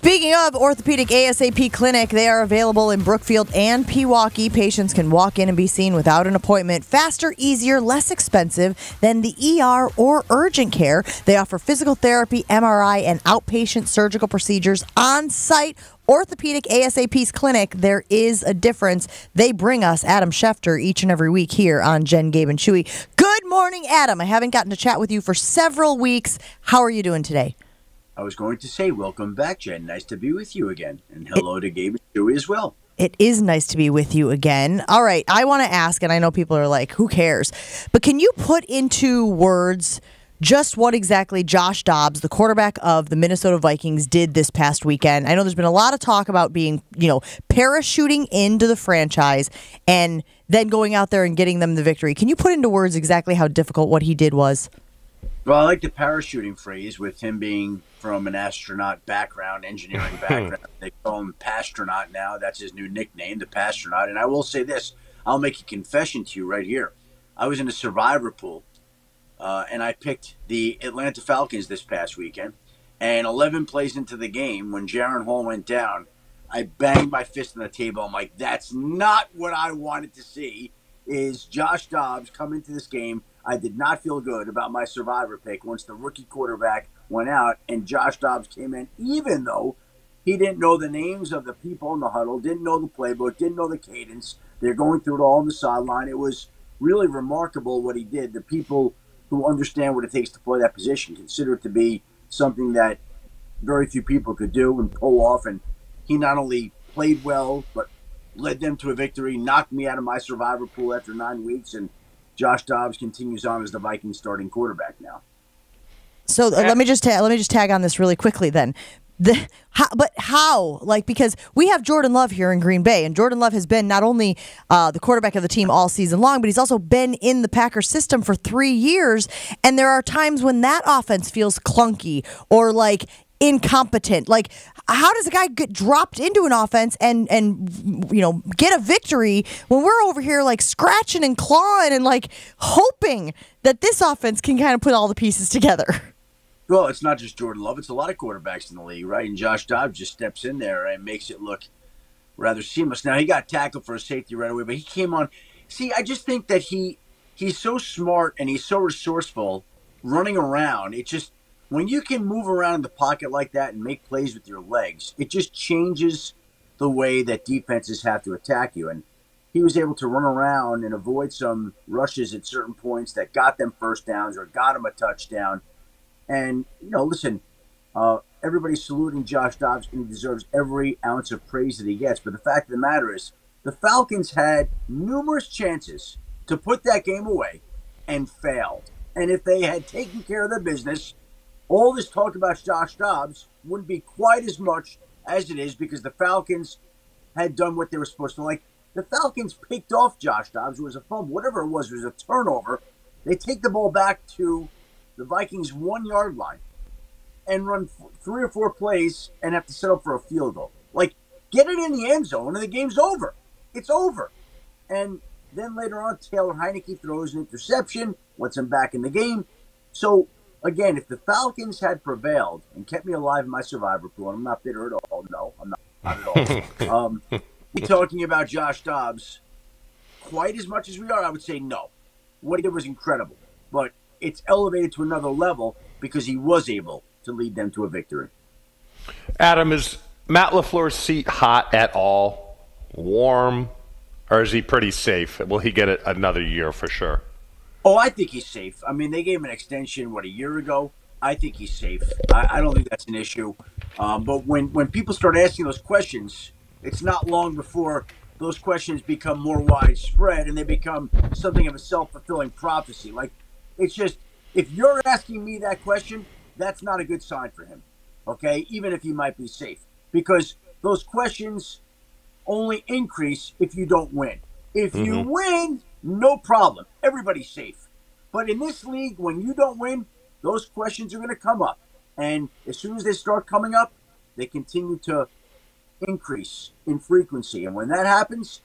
Speaking of Orthopedic ASAP Clinic, they are available in Brookfield and Pewaukee. Patients can walk in and be seen without an appointment. Faster, easier, less expensive than the ER or urgent care. They offer physical therapy, MRI, and outpatient surgical procedures on site. Orthopedic ASAP's clinic, there is a difference. They bring us Adam Schefter each and every week here on Jen, Gabe, and Chewy. Good morning, Adam. I haven't gotten to chat with you for several weeks. How are you doing today? I was going to say, welcome back, Jen. Nice to be with you again. And hello to Gabe and Chewy as well. It is nice to be with you again. All right, I want to ask, and I know people are like, who cares? But can you put into words just what exactly Josh Dobbs, the quarterback of the Minnesota Vikings, did this past weekend? I know there's been a lot of talk about being, parachuting into the franchise and then going out there and getting them the victory. Can you put into words exactly how difficult what he did was? Well, I like the parachuting phrase with him being from an astronaut background, engineering background. They call him Pastronaut now. That's his new nickname, the Pastronaut. And I will say this. I'll make a confession to you right here. I was in a survivor pool, and I picked the Atlanta Falcons this past weekend. And 11 plays into the game, when Jaron Hall went down, I banged my fist on the table. I'm like, that's not what I wanted to see, is Josh Dobbs come into this game. I did not feel good about my survivor pick once the rookie quarterback went out and Josh Dobbs came in, even though he didn't know the names of the people in the huddle, didn't know the playbook, didn't know the cadence. They're going through it all on the sideline. It was really remarkable what he did. The people who understand what it takes to play that position consider it to be something that very few people could do and pull off. And he not only played well, but led them to a victory, knocked me out of my survivor pool after 9 weeks, and Josh Dobbs continues on as the Vikings starting quarterback now. So let me just tag on this really quickly then. How? Because we have Jordan Love here in Green Bay, and Jordan Love has been not only the quarterback of the team all season long, but he's also been in the Packers system for 3 years. And there are times when that offense feels clunky or incompetent. How does a guy get dropped into an offense and get a victory when we're over here scratching and clawing and hoping that this offense can kind of put all the pieces together? Well, it's not just Jordan Love. It's a lot of quarterbacks in the league, right? And Josh Dobbs just steps in there and makes it look rather seamless. Now, he got tackled for a safety right away, but he came on. See, I just think that he's so smart and he's so resourceful running around. It just, when you can move around in the pocket like that and make plays with your legs, it just changes the way that defenses have to attack you. And he was able to run around and avoid some rushes at certain points that got them first downs or got him a touchdown. And, listen, everybody's saluting Josh Dobbs, and he deserves every ounce of praise that he gets. But the fact of the matter is, the Falcons had numerous chances to put that game away and failed. And if they had taken care of their business, all this talk about Josh Dobbs wouldn't be quite as much as it is, because the Falcons had done what they were supposed to. The Falcons picked off Josh Dobbs. It was a fumble, whatever it was a turnover. They take the ball back to the Vikings' 1 yard line and run 3 or 4 plays and have to settle for a field goal. Get it in the end zone and the game's over. It's over. And then later on, Taylor Heineke throws an interception, lets him back in the game. So, again, if the Falcons had prevailed and kept me alive in my survivor pool, and I'm not bitter at all. No, I'm not at all. We're talking about Josh Dobbs quite as much as we are. I would say no. What he did was incredible. But it's elevated to another level because he was able to lead them to a victory. Adam, is Matt LaFleur's seat hot at all? Warm? Or is he pretty safe? Will he get it another year for sure? Oh, I think he's safe. I mean, they gave him an extension, a year ago? I think he's safe. I don't think that's an issue. But when people start asking those questions, it's not long before those questions become more widespread and they become something of a self-fulfilling prophecy. It's just, if you're asking me that question, that's not a good sign for him, okay? Even if he might be safe. Because those questions only increase if you don't win. If you win, no problem. Everybody's safe. But in this league, when you don't win, those questions are going to come up. And as soon as they start coming up, they continue to increase in frequency. And when that happens,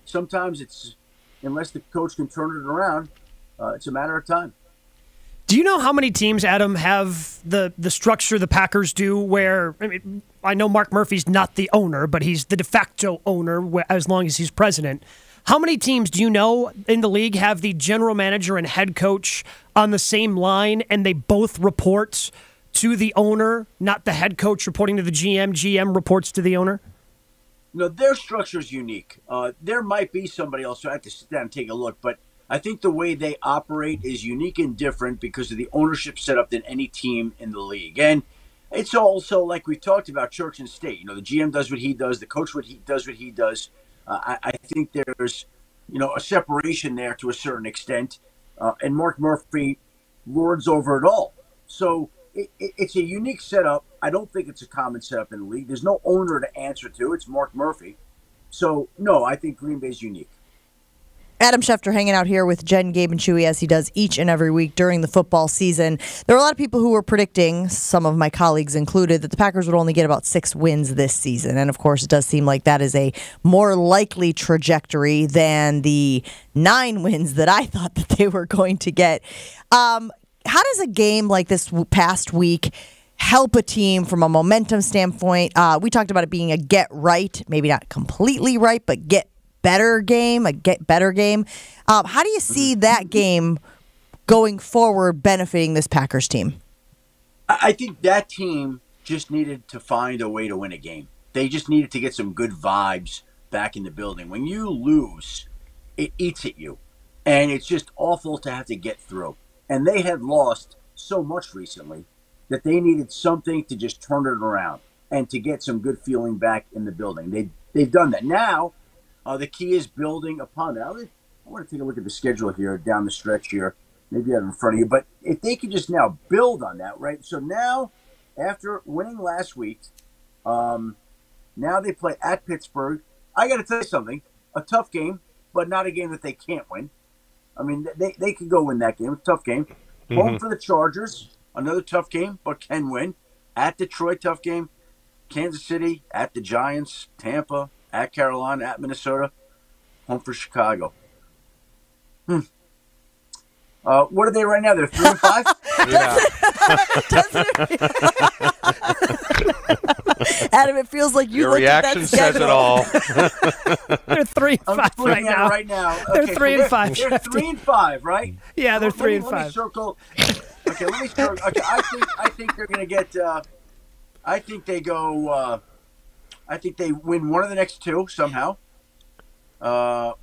sometimes it's, unless the coach can turn it around, it's a matter of time. Do you know how many teams, Adam, have the structure the Packers do where, I know Mark Murphy's not the owner, but he's the de facto owner as long as he's president. How many teams do you know in the league have the general manager and head coach on the same line and they both report to the owner, not the head coach reporting to the GM, GM reports to the owner? No, their structure is unique. There might be somebody else, so I have to sit down and take a look, but I think the way they operate is unique and different because of the ownership setup than any team in the league. And it's also, like we talked about, church and state. The GM does what he does, the coach does what he does. I think there's, a separation there to a certain extent. And Mark Murphy lords over it all. So it's a unique setup. I don't think it's a common setup in the league. There's no owner to answer to. It's Mark Murphy. So, no, I think Green Bay's unique. Adam Schefter hanging out here with Jen, Gabe, and Chewy as he does each and every week during the football season. There were a lot of people who were predicting, some of my colleagues included, that the Packers would only get about 6 wins this season. And, of course, it does seem like that is a more likely trajectory than the 9 wins that I thought that they were going to get. How does a game like this past week help a team from a momentum standpoint? We talked about it being a get right, maybe not completely right, but get better game, a get better game. How do you see that game going forward benefiting this Packers team? I think that team just needed to find a way to win a game. They just needed to get some good vibes back in the building. When you lose, it eats at you. And it's just awful to have to get through. And they had lost so much recently that they needed something to just turn it around and to get some good feeling back in the building. They've done that. Now, the key is building upon that. I want to take a look at the schedule here down the stretch here. Maybe you have it in front of you. But if they could just now build on that, right? So now, after winning last week, now they play at Pittsburgh. I got to tell you something. A tough game, but not a game that they can't win. I mean, they could go win that game. It's a tough game. Mm-hmm. Home for the Chargers. Another tough game, but can win. At Detroit, tough game. Kansas City, at the Giants. Tampa, at Carolina, at Minnesota, home for Chicago. What are they right now? They're 3-5? Adam, it feels like you Your looked at that reaction says it all. They're 3-5 right now. They're 3-5. They're 3-5, right? Yeah, they're 3-5. Let me circle. Okay, let me circle. Okay, I think they're going to get. I think they go. I think they win one of the next 2 somehow. 1-3,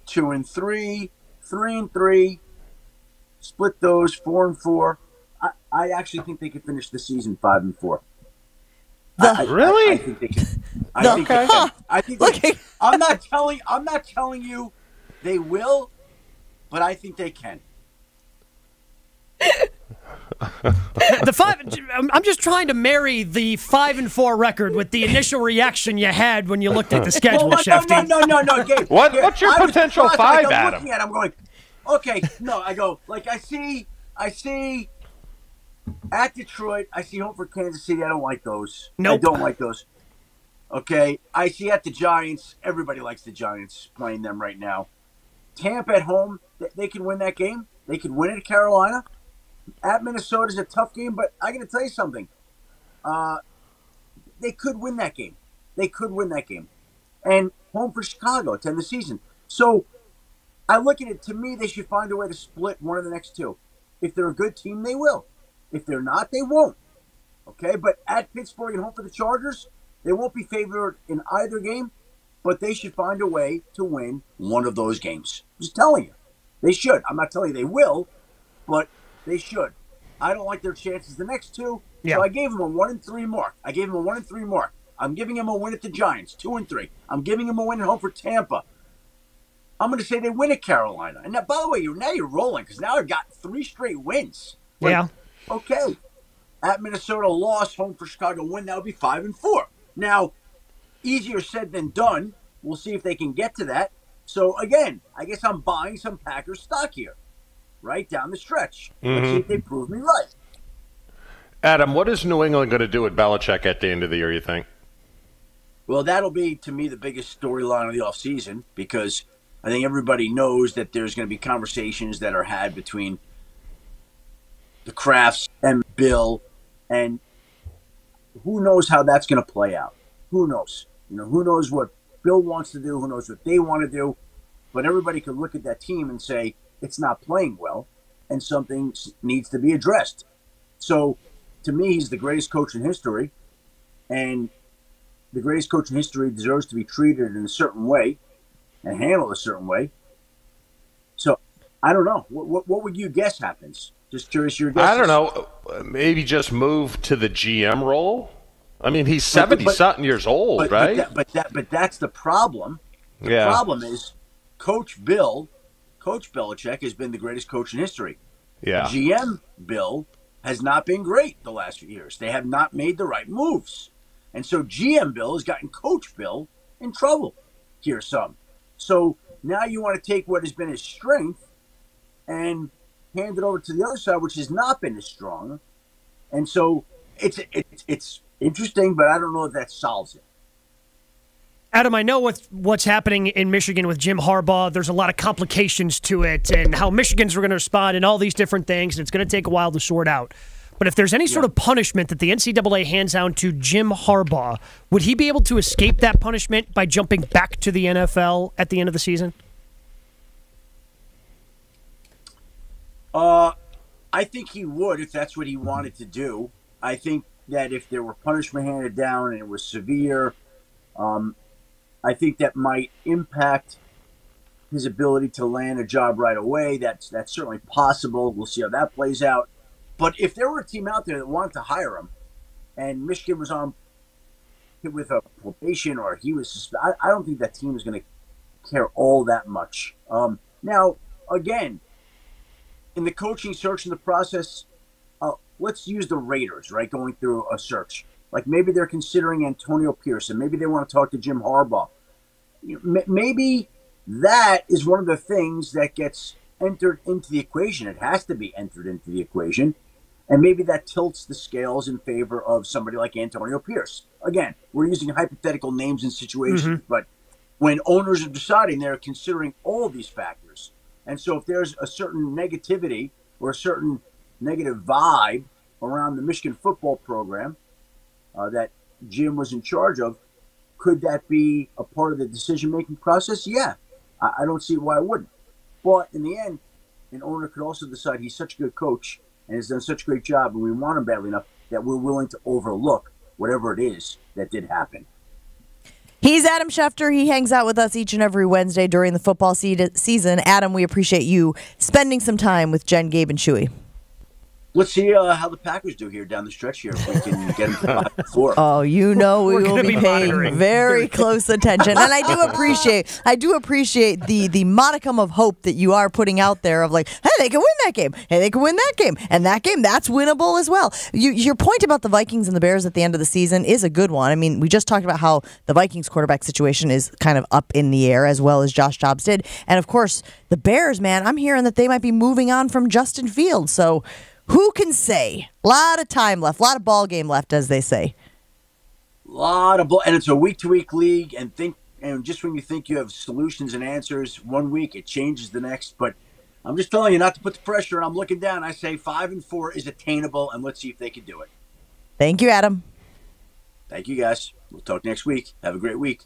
2-3, 3-3. Split those 4-4. I actually think they could finish the season 5-4. Really? I think they can. I think they can. I'm not telling you they will, but I think they can. I'm just trying to marry the 5-4 record with the initial reaction you had when you looked at the schedule, Schefter. No, Gabe. What's your potential 5, Adam? Looking at it, I'm going, okay, no, I go, like, I see at Detroit, I see home for Kansas City. I don't like those. Nope. I don't like those. Okay, I see at the Giants. Everybody likes the Giants playing them right now. Tampa at home, they can win that game. They could win it at Carolina. At Minnesota is a tough game, but I got to tell you something. They could win that game. And home for Chicago to end the season. So I look at it, to me, they should find a way to split one of the next 2. If they're a good team, they will. If they're not, they won't. Okay, but at Pittsburgh and home for the Chargers, they won't be favored in either game, but they should find a way to win one of those games. Just telling you. They should. I'm not telling you they will, but they should. I don't like their chances the next 2, so I gave them a 1-3 mark. I'm giving them a win at the Giants, 2-3. I'm giving them a win at home for Tampa. I'm going to say they win at Carolina. And now, by the way, you're rolling because now I've got 3 straight wins. Yeah. Okay. At Minnesota, loss, home for Chicago, win. That would be 5-4. Now, easier said than done. We'll see if they can get to that. So, again, I guess I'm buying some Packers stock here, right down the stretch. Let's see if they prove me right. Adam, what is New England going to do with Belichick at the end of the year, you think? Well, that'll be, to me, the biggest storyline of the offseason because I think everybody knows that there's going to be conversations that are had between Crafts and Bill, and who knows how that's going to play out? Who knows? Who knows what Bill wants to do? Who knows what they want to do? But everybody could look at that team and say it's not playing well, and something needs to be addressed. So, to me, he's the greatest coach in history, and the greatest coach in history deserves to be treated in a certain way and handled a certain way. So, I don't know. What would you guess happens? Just curious your guess. I don't know. Maybe just move to the GM role. I mean, he's 70-something years old, right? But that's the problem. The problem is Coach Belichick has been the greatest coach in history. Yeah. GM Bill has not been great the last few years. They have not made the right moves. And so GM Bill has gotten Coach Bill in trouble here some. So now you want to take what has been his strength and hand it over to the other side, which has not been as strong. And so it's interesting, but I don't know if that solves it. Adam, I know what's happening in Michigan with Jim Harbaugh. There's a lot of complications to it and how Michigans are going to respond and all these different things, and it's going to take a while to sort out. But if there's any sort of punishment that the NCAA hands down to Jim Harbaugh, would he be able to escape that punishment by jumping back to the NFL at the end of the season? I think he would if that's what he wanted to do. I think that if there were punishment handed down and it was severe, I think that might impact his ability to land a job right away. That's certainly possible. We'll see how that plays out. But if there were a team out there that wanted to hire him, and Michigan was on with a probation or he was suspended, I don't think that team is going to care all that much. Now, again, in the coaching search in the process, let's use the Raiders, right, going through a search. Like maybe they're considering Antonio Pearson. Maybe they want to talk to Jim Harbaugh. Maybe that is one of the things that gets entered into the equation. It has to be entered into the equation. And maybe that tilts the scales in favor of somebody like Antonio Pierce. Again, we're using hypothetical names and situations, but when owners are deciding, they're considering all these factors. And so if there's a certain negativity or a certain negative vibe around the Michigan football program that Jim was in charge of, could that be a part of the decision-making process? Yeah. I don't see why it wouldn't. But in the end, an owner could also decide he's such a good coach and has done such a great job, and we want him badly enough that we're willing to overlook whatever it is that did happen. He's Adam Schefter. He hangs out with us each and every Wednesday during the football season. Adam, we appreciate you spending some time with Jen, Gabe, and Chewy. Let's see how the Packers do here down the stretch here. If we can get them to 5-4. Oh, we will be paying very close attention, and I do appreciate the modicum of hope that you are putting out there of like, hey, they can win that game, hey, they can win that game, and that game that's winnable as well. Your point about the Vikings and the Bears at the end of the season is a good one. I mean, we just talked about how the Vikings quarterback situation is kind of up in the air as well as Josh Dobbs did, and of course the Bears, man, I'm hearing that they might be moving on from Justin Fields, so. Who can say? A lot of time left, a lot of ball game left, as they say. And it's a week-to-week league, and just when you think you have solutions and answers, one week it changes the next. But I'm just telling you not to put the pressure. I'm looking down. I say 5-4 is attainable, and let's see if they can do it. Thank you, Adam. Thank you, guys. We'll talk next week. Have a great week.